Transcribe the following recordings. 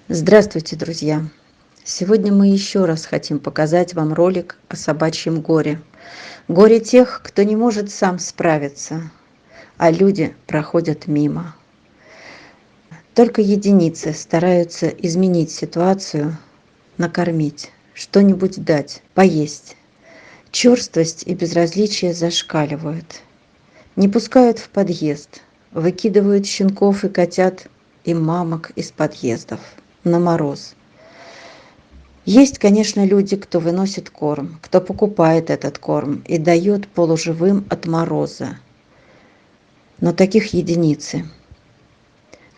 Здравствуйте, друзья! Сегодня мы еще раз хотим показать вам ролик о собачьем горе. Горе тех, кто не может сам справиться, а люди проходят мимо. Только единицы стараются изменить ситуацию, накормить, что-нибудь дать, поесть. Черствость и безразличие зашкаливают. Не пускают в подъезд, выкидывают щенков и котят и мамок из подъездов на мороз. Есть, конечно, люди, кто выносит корм, кто покупает этот корм и дает полуживым от мороза. Но таких единицы.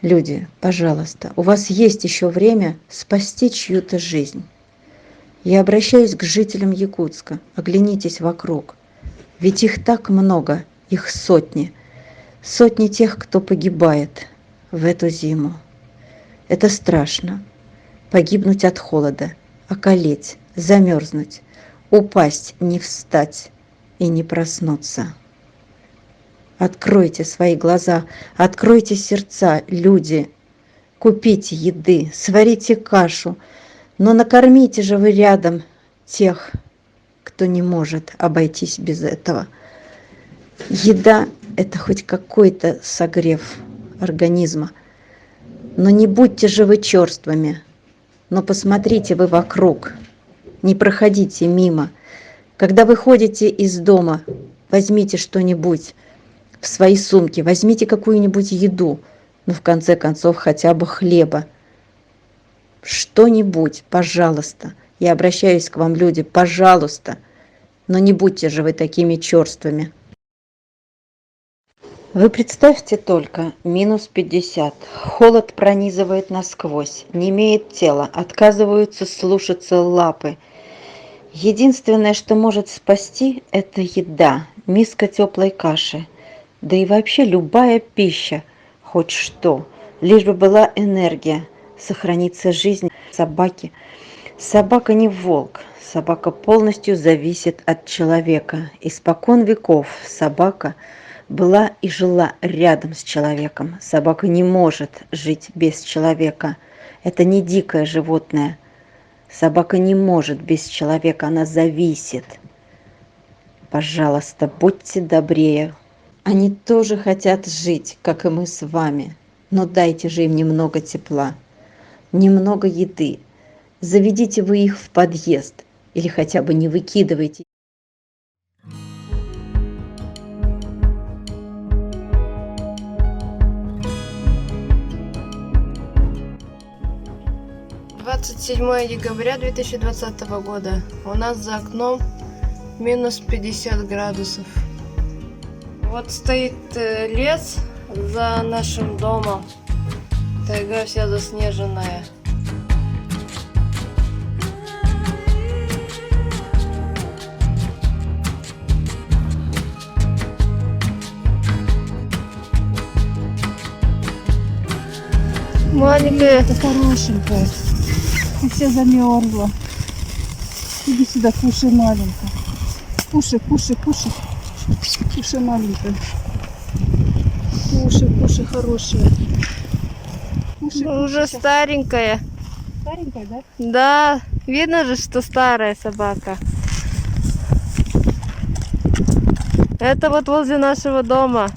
Люди, пожалуйста, у вас есть еще время спасти чью-то жизнь. Я обращаюсь к жителям Якутска. Оглянитесь вокруг. Ведь их так много, их сотни. Сотни тех, кто погибает в эту зиму. Это страшно. Погибнуть от холода, околеть, замерзнуть, упасть, не встать и не проснуться. Откройте свои глаза, откройте сердца, люди. Купите еды, сварите кашу, но накормите же вы рядом тех, кто не может обойтись без этого. Еда – это хоть какой-то согрев организма. Но не будьте же вы черствыми. Но посмотрите вы вокруг. Не проходите мимо. Когда выходите из дома, возьмите что-нибудь в свои сумки, возьмите какую-нибудь еду, но в конце концов хотя бы хлеба. Что-нибудь, пожалуйста. Я обращаюсь к вам, люди, пожалуйста. Но не будьте же вы такими черствыми. Вы представьте только, минус 50, холод пронизывает насквозь, немеет тело, отказываются слушаться лапы. Единственное, что может спасти, это еда, миска теплой каши, да и вообще любая пища, хоть что, лишь бы была энергия, сохранится жизнь собаки. Собака не волк, собака полностью зависит от человека. Испокон веков собака была и жила рядом с человеком. Собака не может жить без человека. Это не дикое животное. Собака не может без человека, она зависит. Пожалуйста, будьте добрее. Они тоже хотят жить, как и мы с вами. Но дайте же им немного тепла, немного еды. Заведите вы их в подъезд или хотя бы не выкидывайте. Декабря 2020 года. У нас за окном минус 50 градусов. Вот стоит лес за нашим домом. Тайга вся заснеженная. Маленькая. Это хорошенькая. И все замерзла. Иди сюда, кушай, маленькая. Кушай, кушай, кушай. Кушай, маленькая. Кушай, кушай, хорошая. Кушай, Уже кушай. старенькая. Старенькая, да? Да, видно же, что старая собака. Это вот возле нашего дома.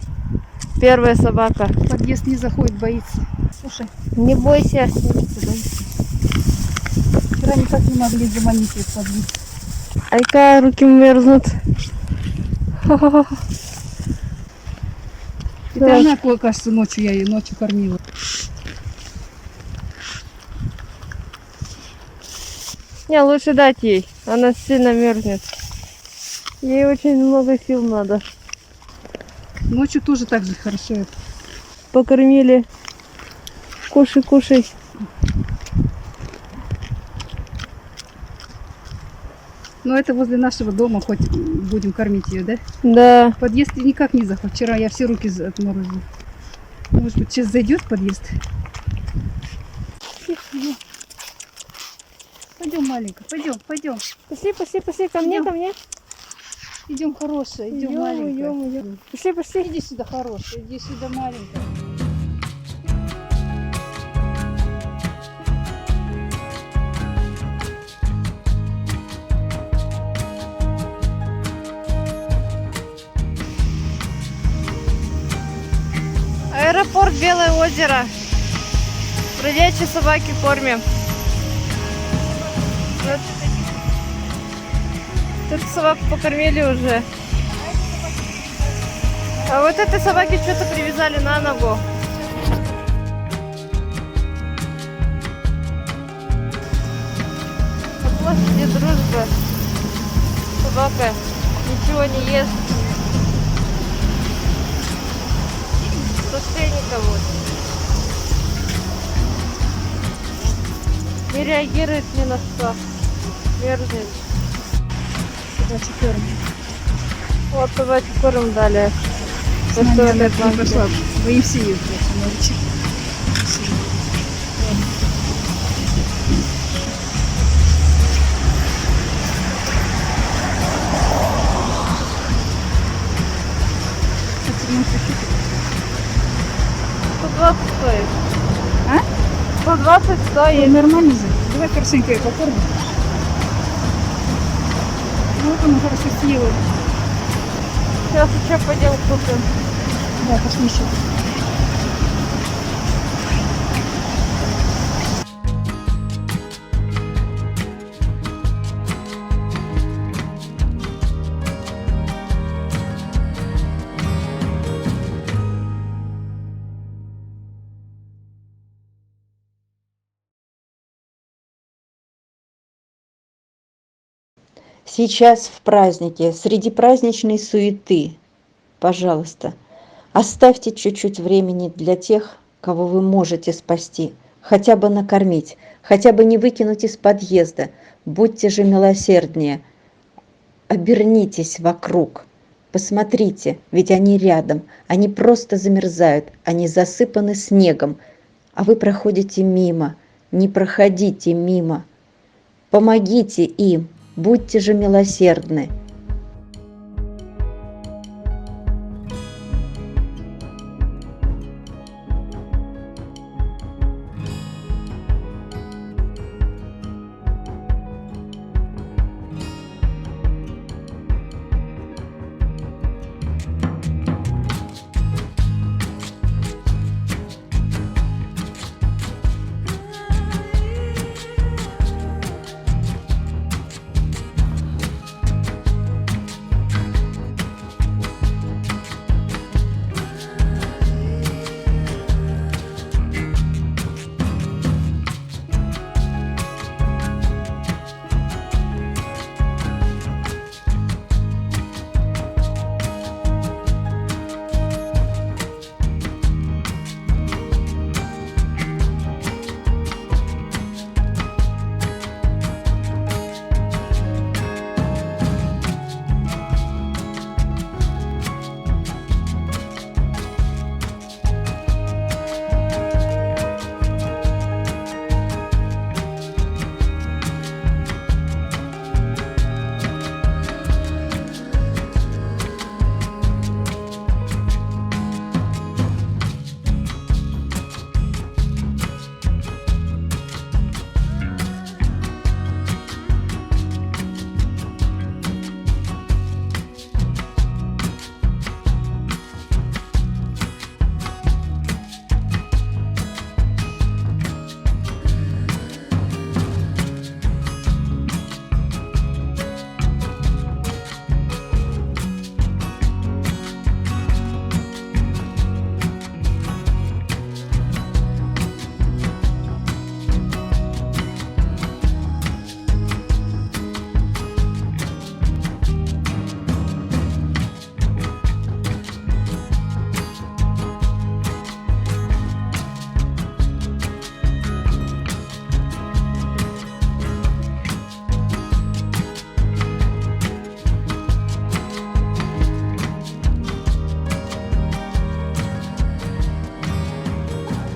Первая собака. В подъезд не заходит, боится. Слушай, Не бойся. боится. Вчера никак не могли заманить ее в подъезд. Айка, руки мерзнут. Это она, кажется, ночью я ее ночью кормила. Не, лучше дать ей. Она сильно мерзнет. Ей очень много сил надо. Ночью тоже так же хорошо. Покормили. Кушай, кушай. Но это возле нашего дома, хоть будем кормить ее, да? Да. В подъезд никак не заходит. Вчера я все руки отморозила. Может быть, сейчас зайдет в подъезд? Пойдем, маленькая, пойдем, пойдем. Пошли, пошли, пошли, ко мне, Идем. ко мне. Идем, хорошая, идем, Идем, маленькая. идем, идем. Пошли, пошли. Иди сюда, хорошая, иди сюда, маленькая. вот Белое озеро. Бродячие собаки кормим. Вот. Тут собаку покормили уже. А вот этой собаке что-то привязали на ногу. На площади Дружбы собака ничего не ест. С ошейника вот. Не реагирует ни на что. Мерзнет. Собачий корм. Вот собачий корм дали. С нами она не пошла. Вы все ее мальчик. $120 стоит. А? 120 стоит. Нормально же. Давай хорошенько ее покормим. Ну вот она хорошо съела. Сейчас еще пойдем купим. Да, пошли еще. Сейчас в празднике, среди праздничной суеты, пожалуйста, оставьте чуть-чуть времени для тех, кого вы можете спасти, хотя бы накормить, хотя бы не выкинуть из подъезда. Будьте же милосерднее, обернитесь вокруг, посмотрите, ведь они рядом, они просто замерзают, они засыпаны снегом, а вы проходите мимо, не проходите мимо. Помогите им, будьте же милосердны.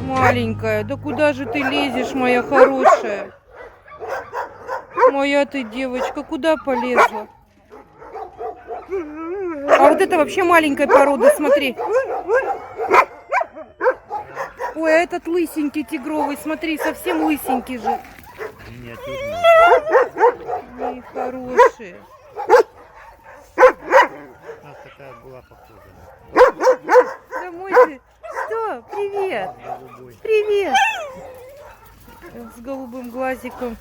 Маленькая, да куда же ты лезешь, моя хорошая? Моя ты девочка, куда полезла? А вот это вообще маленькая порода, смотри. Ой, а этот лысенький тигровый, смотри, совсем лысенький же. Мои хорошие. У нас такая была похожа. Да мой ты Что? Привет! Привет! С голубым глазиком.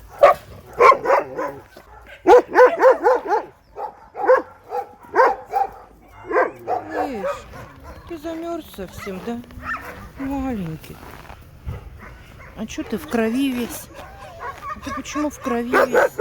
Миш, ты замерз совсем, да? Маленький. А что ты в крови весь? Ты почему в крови весь?